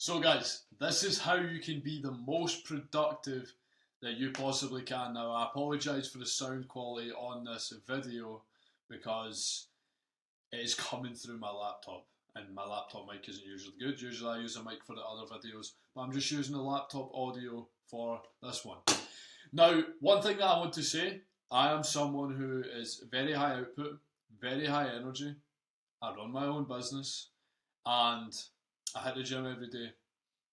So, guys, this is how you can be the most productive that you possibly can. Now, I apologise for the sound quality on this video because it is coming through my laptop, and my laptop mic isn't usually good. Usually, I use a mic for the other videos, but I'm just using the laptop audio for this one. Now, one thing that I want to say, I am someone who is very high output, very high energy. I run my own business, and I hit the gym every day,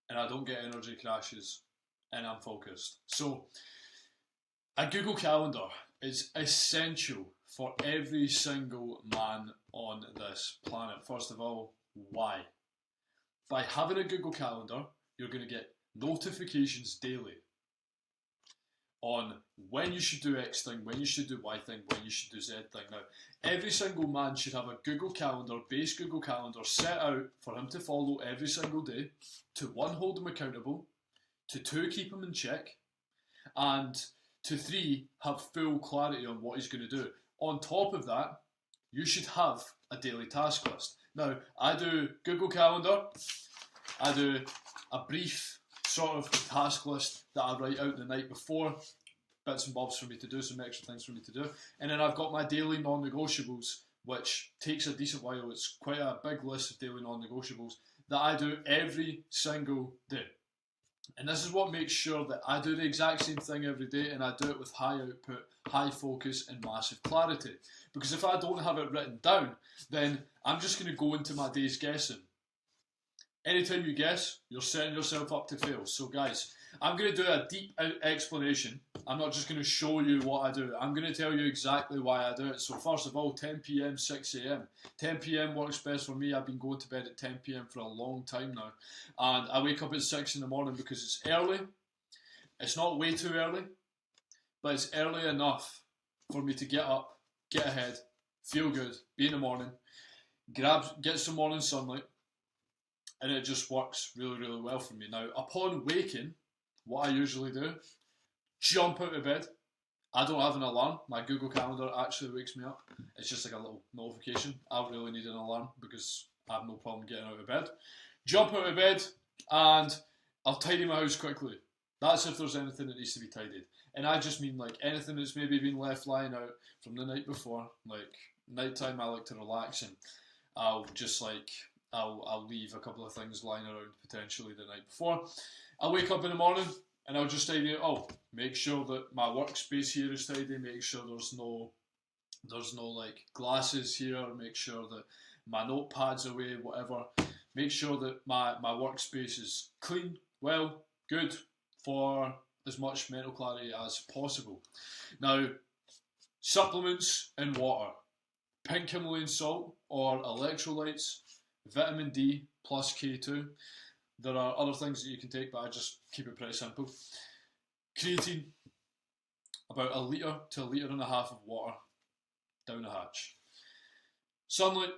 and I don't get energy crashes, and I'm focused. So, a Google Calendar is essential for every single man on this planet. First of all, why? By having a Google Calendar, you're going to get notifications daily on when you should do X thing, when you should do Y thing, when you should do Z thing. Now, every single man should have a Google Calendar, base Google Calendar, set out for him to follow every single day, to one, hold him accountable, to two, keep him in check, and to three, have full clarity on what he's going to do. On top of that, you should have a daily task list. Now, I do Google Calendar, I do a brief sort of task list that I write out the night before, bits and bobs for me to do, some extra things for me to do, and then I've got my daily non-negotiables, which takes a decent while. It's quite a big list of daily non-negotiables that I do every single day. And this is what makes sure that I do the exact same thing every day, and I do it with high output, high focus, and massive clarity. Because if I don't have it written down, then I'm just going to go into my days guessing. Anytime you guess, you're setting yourself up to fail. So guys, I'm going to do a deep explanation. I'm not just going to show you what I do. I'm going to tell you exactly why I do it. So first of all, 10 p.m, 6 a.m. 10 p.m. works best for me. I've been going to bed at 10 p.m. for a long time now. And I wake up at 6 in the morning because it's early. It's not way too early, but it's early enough for me to get up, get ahead, feel good, be in the morning, get some morning sunlight, and it just works really, really well for me. Now, upon waking, what I usually do, jump out of bed. I don't have an alarm. My Google Calendar actually wakes me up. It's just like a little notification. I don't really need an alarm because I have no problem getting out of bed. Jump out of bed and I'll tidy my house quickly. That's if there's anything that needs to be tidied. And I just mean like anything that's maybe been left lying out from the night before. Like nighttime, I like to relax, and I'll just like I'll leave a couple of things lying around potentially the night before. I'll wake up in the morning and I'll just tidy it. Make sure that my workspace here is tidy. Make sure there's no like glasses here. Make sure that my notepad's away. Whatever. Make sure that my workspace is clean, well, good, for as much mental clarity as possible. Now, supplements and water, pink Himalayan salt or electrolytes, vitamin D plus K2. There are other things that you can take, but I just keep it pretty simple. Creatine, about a litre to a litre and a half of water down the hatch. Sunlight,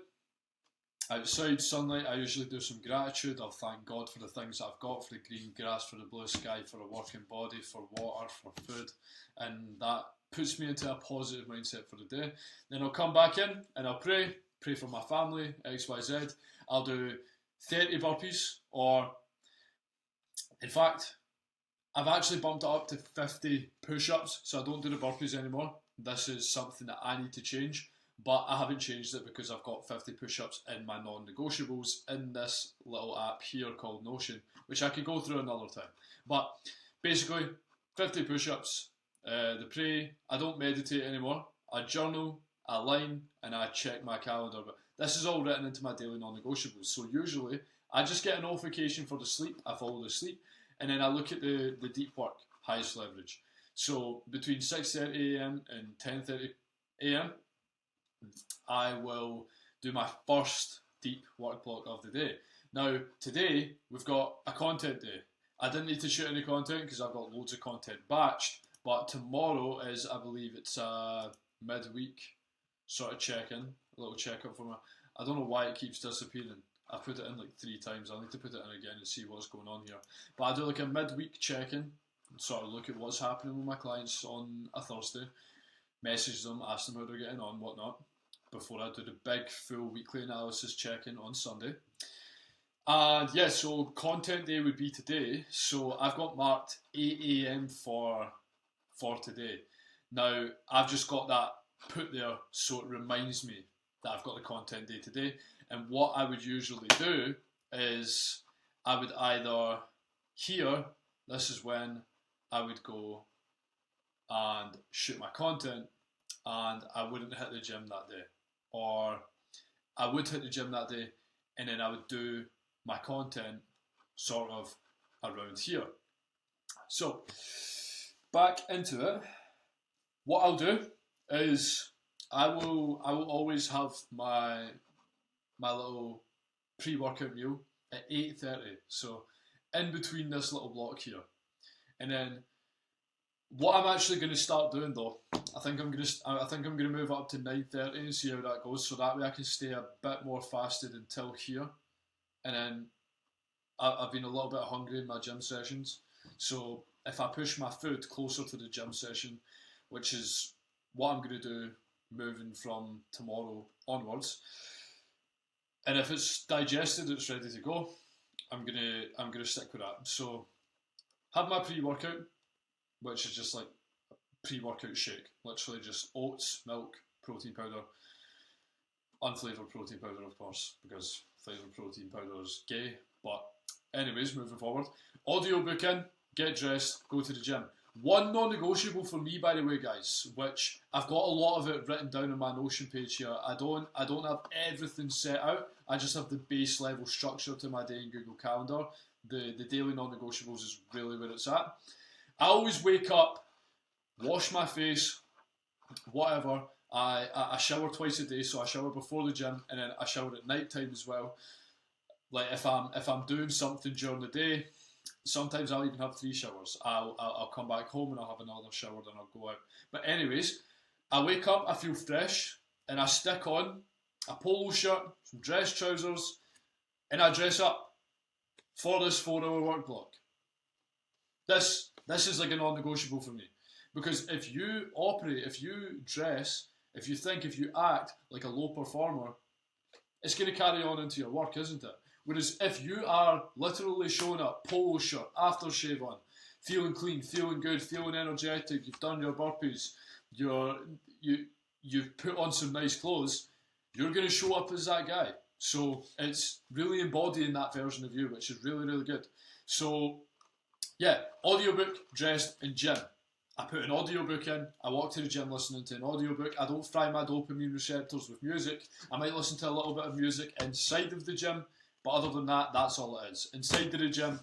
outside sunlight, I usually do some gratitude. I'll thank God for the things that I've got, for the green grass, for the blue sky, for a working body, for water, for food, and that puts me into a positive mindset for the day. Then I'll come back in and I'll pray for my family, XYZ. I'll do 30 burpees, or in fact, I've actually bumped it up to 50 push-ups, so I don't do the burpees anymore. This is something that I need to change, but I haven't changed it because I've got 50 push-ups in my non-negotiables in this little app here called Notion, which I could go through another time. But basically, 50 push-ups, the pray, I don't meditate anymore. I journal, I line, and I check my calendar. But this is all written into my daily non-negotiables. So usually, I just get a notification for the sleep, I follow the sleep, and then I look at the deep work, highest leverage. So between 6:30 a.m. and 10:30 a.m., I will do my first deep work block of the day. Now, today, we've got a content day. I didn't need to shoot any content because I've got loads of content batched, but tomorrow is, I believe it's a midweek sort of check-in, a little check-up for me. I don't know why it keeps disappearing. I put it in like 3 times. I'll need to put it in again and see what's going on here. But I do like a midweek check-in, sort of look at what's happening with my clients on a Thursday, message them, ask them how they're getting on, whatnot, before I do the big full weekly analysis check-in on Sunday. And yeah, so content day would be today. So I've got marked 8 a.m. for today. Now I've just got that put there so it reminds me that I've got the content day today. And what I would usually do is I would either here, this is when I would go and shoot my content, and I wouldn't hit the gym that day. Or I would hit the gym that day and then I would do my content sort of around here. So, back into it. What I'll do is I will always have my little pre-workout meal at 8:30. So in between this little block here. And then what I'm actually going to start doing though, I think I'm going to move it up to 9:30 and see how that goes. So that way I can stay a bit more fasted until here, and then I've been a little bit hungry in my gym sessions. So if I push my food closer to the gym session, which is what I'm going to do moving from tomorrow onwards, and if it's digested, it's ready to go. I'm gonna stick with that. So have my pre-workout, which is just like pre-workout shake, literally just oats, milk, protein powder, unflavoured protein powder, of course, because flavoured protein powder is gay. But anyways, moving forward, audio book in, get dressed, go to the gym. One non-negotiable for me, by the way, guys, which I've got a lot of it written down on my Notion page here. I don't have everything set out. I just have the base level structure to my day in Google Calendar. The daily non-negotiables is really where it's at. I always wake up, wash my face, whatever. I shower twice a day, so I shower before the gym and then I shower at night time as well. Like if I'm doing something during the day, sometimes I'll even have three showers. I'll come back home and I'll have another shower, then I'll go out. But anyways, I wake up, I feel fresh, and I stick on a polo shirt, some dress trousers, and I dress up for this 4 hour work block. This is like a non-negotiable for me. Because if you operate, if you dress, if you think, if you act like a low performer, it's going to carry on into your work, isn't it? Whereas if you are literally showing up, polo shirt, aftershave on, feeling clean, feeling good, feeling energetic, you've done your burpees, you've put on some nice clothes, you're going to show up as that guy. So it's really embodying that version of you, which is really, really good. So yeah, audiobook, dressed, and gym. I put an audiobook in, I walk to the gym listening to an audiobook. I don't fry my dopamine receptors with music. I might listen to a little bit of music inside of the gym, but other than that, that's all it is. Inside of the gym,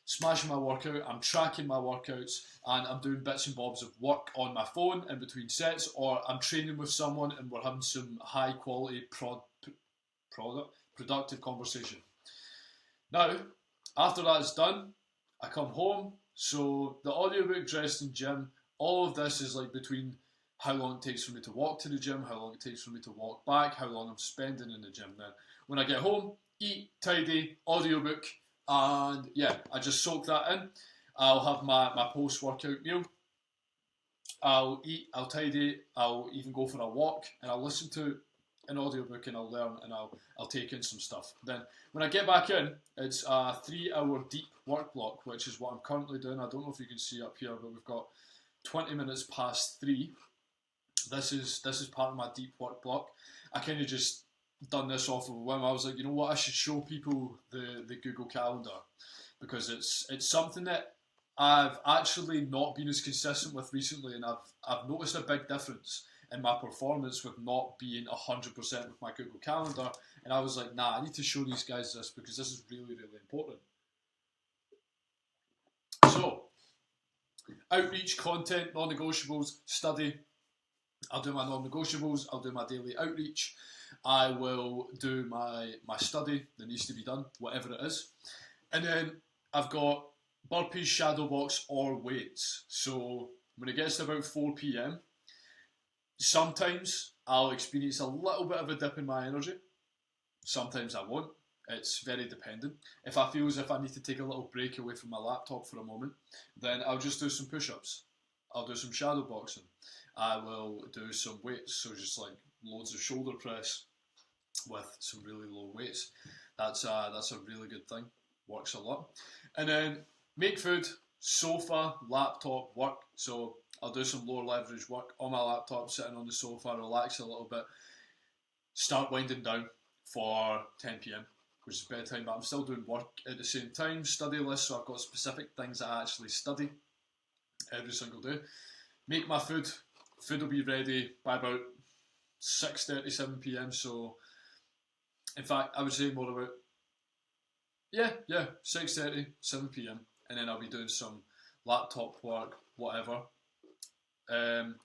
smashing my workout, I'm tracking my workouts, and I'm doing bits and bobs of work on my phone in between sets, or I'm training with someone and we're having some high quality productive conversation. Now, after that's done, I come home. So the audiobook, dressed in gym, all of this is like between how long it takes for me to walk to the gym, how long it takes for me to walk back, how long I'm spending in the gym. Then when I get home, eat, tidy, audiobook, and yeah, I just soak that in. I'll have my post-workout meal. I'll eat, I'll tidy, I'll even go for a walk, and I'll listen to an audiobook and I'll learn and I'll take in some stuff. Then when I get back in, it's a 3 hour deep work block, which is what I'm currently doing. I don't know if you can see up here, but we've got 20 minutes past 3. This is part of my deep work block. I kind of just done this off of a whim. I was like, you know what, I should show people the Google Calendar, because it's something that I've actually not been as consistent with recently, and I've noticed a big difference in my performance with not being 100% with my Google Calendar. And I was like, nah, I need to show these guys this because this is really, really important. So, outreach, content, non-negotiables, study. I'll do my non-negotiables, I'll do my daily outreach, I will do my study that needs to be done, whatever it is. And then I've got burpees, shadow box, or weights. So when it gets to about 4 p.m, sometimes I'll experience a little bit of a dip in my energy. Sometimes I won't. It's very dependent. If I feel as if I need to take a little break away from my laptop for a moment, then I'll just do some push-ups. I'll do some shadow boxing. I will do some weights, so just like loads of shoulder press with some really low weights. That's a really good thing. Works a lot. And then make food, sofa, laptop, work. So I'll do some lower leverage work on my laptop, sitting on the sofa, relax a little bit, start winding down for 10 p.m, which is bedtime, but I'm still doing work at the same time, study list, so I've got specific things that I actually study every single day. Make my food. Food will be ready by about 6:30, 7 p.m, so in fact, I would say more about, yeah, 6:30, 7 p.m, and then I'll be doing some laptop work, whatever. Um,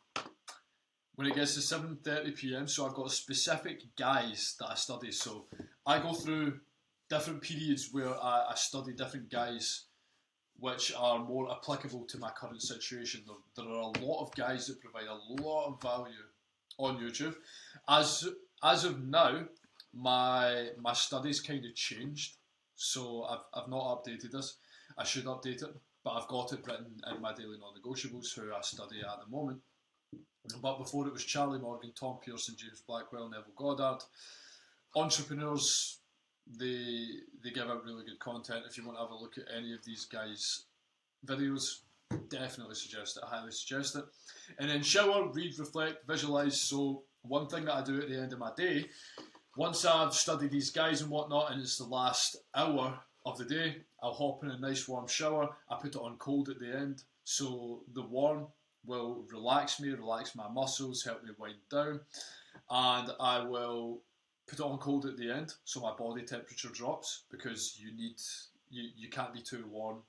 when it gets to 7:30 p.m, so I've got specific guys that I study. So I go through different periods where I study different guys which are more applicable to my current situation. There are a lot of guys that provide a lot of value on YouTube. As of now, my studies kind of changed, so I've not updated this. I should update it, but I've got it written in my daily non-negotiables, who I study at the moment. But before, it was Charlie Morgan, Tom Pearson, James Blackwell, Neville Goddard. Entrepreneurs, they give out really good content. If you want to have a look at any of these guys' videos, definitely suggest it. I highly suggest it. And then shower, read, reflect, visualize. So one thing that I do at the end of my day, once I've studied these guys and whatnot, and it's the last hour of the day, I'll hop in a nice warm shower. I put it on cold at the end, so the warm will relax me, relax my muscles, help me wind down, and I will put it on cold at the end, so my body temperature drops, because you can't be too warm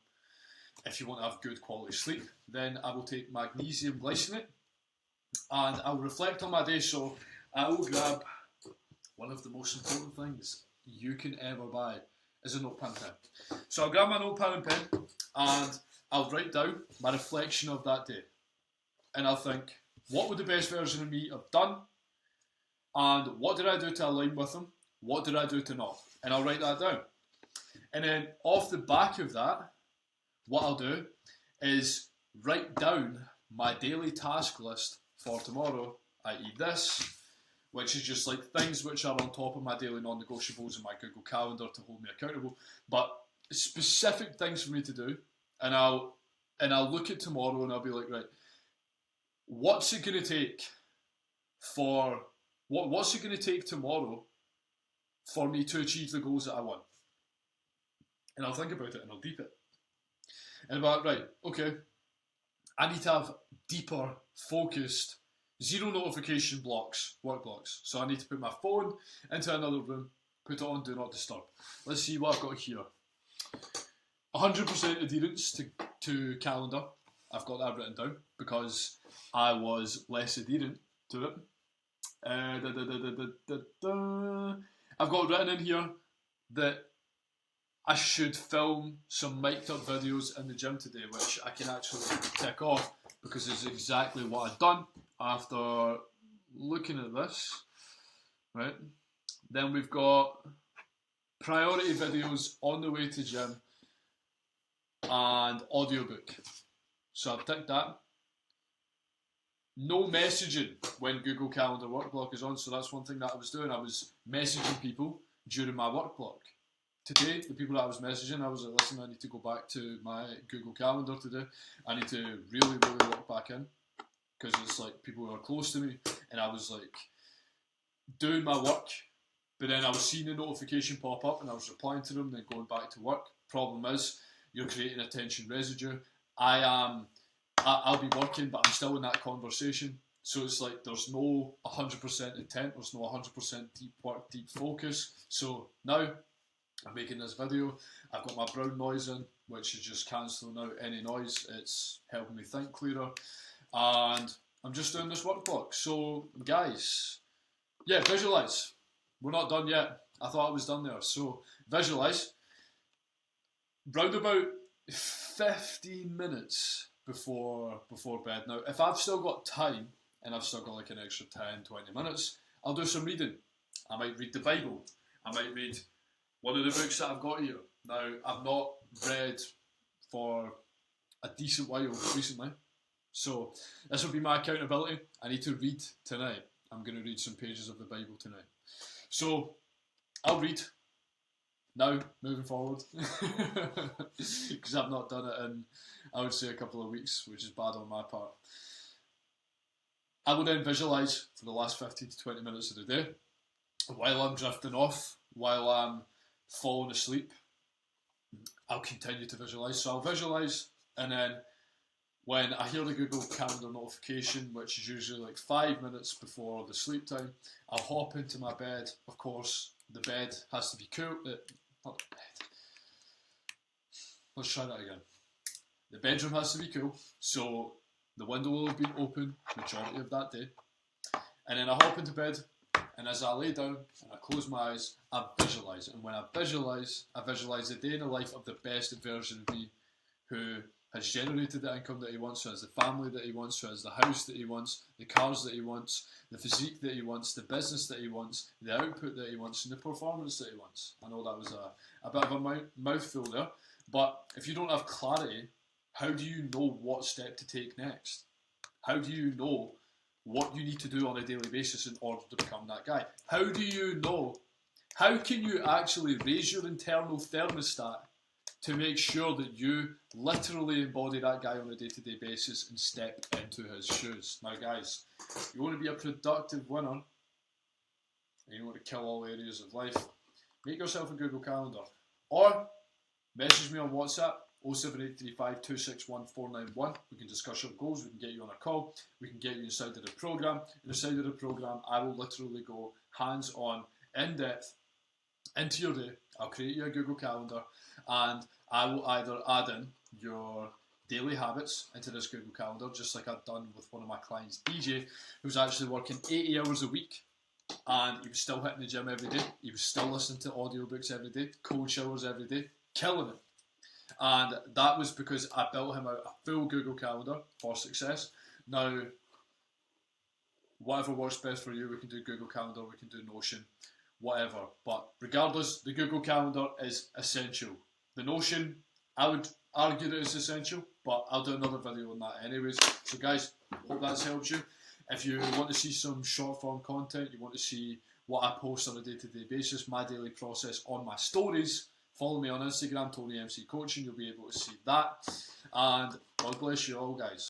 if you want to have good quality sleep. Then I will take magnesium glycinate, and I'll reflect on my day. So I will grab one of the most important things you can ever buy is a notepad and pen. So I'll grab my notepad and pen, and I'll write down my reflection of that day. And I'll think, what would the best version of me have done? And what did I do to align with them? What did I do to not? And I'll write that down. And then off the back of that, what I'll do is write down my daily task list for tomorrow, i.e. this, which is just like things which are on top of my daily non-negotiables in my Google Calendar to hold me accountable, but specific things for me to do. And I'll look at tomorrow and I'll be like, right, what's it going to take what's it going to take tomorrow for me to achieve the goals that I want? And I'll think about it and I'll deep it. And about, right, okay, I need to have deeper, focused, zero notification blocks, work blocks. So I need to put my phone into another room, put it on Do Not Disturb. Let's see what I've got here. 100% adherence to calendar. I've got that written down because I was less adherent to it. I've got written in here that I should film some mic'd up videos in the gym today, which I can actually tick off because it's exactly what I've done after looking at this. Right. Then we've got priority videos on the way to gym and audiobook. So I've ticked that. No messaging when Google Calendar work block is on, so that's one thing that I was doing. I was messaging people during my work block. Today, the people that I was messaging, I was like, listen, I need to go back to my Google Calendar today. I need to really, really look back in, because it's like people who are close to me, and I was like doing my work, but then I was seeing a notification pop up and I was replying to them, then going back to work. Problem is, you're creating attention residue. I'll be working, but I'm still in that conversation. So it's like there's no 100% intent, there's no 100% deep work, deep focus. So now I'm making this video. I've got my brown noise in, which is just cancelling out any noise. It's helping me think clearer. And I'm just doing this work block. So guys, yeah, visualize. We're not done yet. I thought I was done there. So visualize. Round about 15 minutes before bed. Now, if I've still got time, and I've still got like an extra 10, 20 minutes, I'll do some reading. I might read the Bible. I might read one of the books that I've got here. Now, I've not read for a decent while recently, so this will be my accountability. I need to read tonight. I'm going to read some pages of the Bible tonight. So, I'll read. now, moving forward, because I've not done it in, I would say, a couple of weeks, which is bad on my part. I will then visualise for the last 15 to 20 minutes of the day, while I'm drifting off, while I'm falling asleep. I'll continue to visualise. So I'll visualise, and then when I hear the Google Calendar notification, which is usually like 5 minutes before the sleep time, I'll hop into my bed. Of course, the bed has to be cool. Not the bed. Let's try that again. The bedroom has to be cool, so the window will have been open majority of that day. And then I hop into bed, and as I lay down and I close my eyes, I visualise. And when I visualise the day in the life of the best version of me, who has generated the income that he wants, who has the family that he wants, who has the house that he wants, the cars that he wants, the physique that he wants, the business that he wants, the output that he wants, and the performance that he wants. I know that was a bit of a mouthful there, but if you don't have clarity, how do you know what step to take next? How do you know what you need to do on a daily basis in order to become that guy? How do you know? How can you actually raise your internal thermostat to make sure that you literally embody that guy on a day-to-day basis and step into his shoes? Now, guys, you want to be a productive winner, and you want to kill all areas of life, make yourself a Google Calendar. Or message me on WhatsApp, 07835 261 491. We can discuss your goals, we can get you on a call, we can get you inside of the program. Inside of the program, I will literally go hands-on, in-depth, into your day. I'll create you a Google Calendar, and I will either add in your daily habits into this Google Calendar, just like I've done with one of my clients, DJ, who's actually working 80 hours a week, and he was still hitting the gym every day. He was still listening to audiobooks every day, cold showers every day, killing it. And that was because I built him out a full Google Calendar for success. Now, whatever works best for you, we can do Google Calendar, we can do Notion, whatever. But regardless, the Google Calendar is essential. The Notion, I would argue that it's essential, but I'll do another video on that anyways. So guys, hope that's helped you. If you want to see some short form content, you want to see what I post on a day-to-day basis, my daily process on my stories, follow me on Instagram, Tony MC Coaching, you'll be able to see that. And God bless you all, guys.